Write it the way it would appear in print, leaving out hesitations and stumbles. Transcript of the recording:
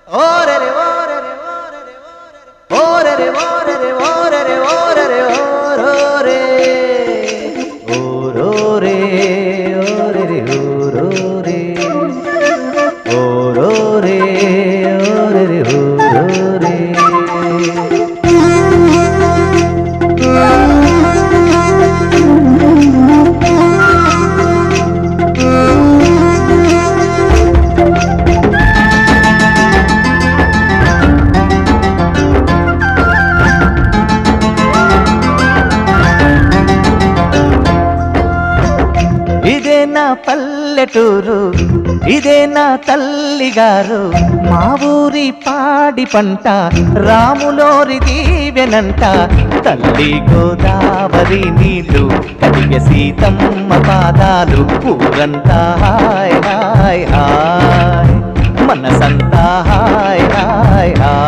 ఓరే రే ఓరే రే ఓరే రే ఓరే రే ఓరే రే ఓరే రే ఓరే రే ఓరోరే ఓరోరే ఓరే రే ఓరోరే ఓరోరే ఓరే రే ఓరోరే ఇదే నా పల్లెటూరు ఇదే నా తల్లిగారు మా ఊరి పాడి పంట రాములోరి దీవెనంట తల్లి గోదావరి నీళ్ళు కడిగ సీతమ్మ పాదాలు ఊరంతా హాయ్ హాయ్ హాయ్ మనసంతా హాయ్ హాయ్ హాయ్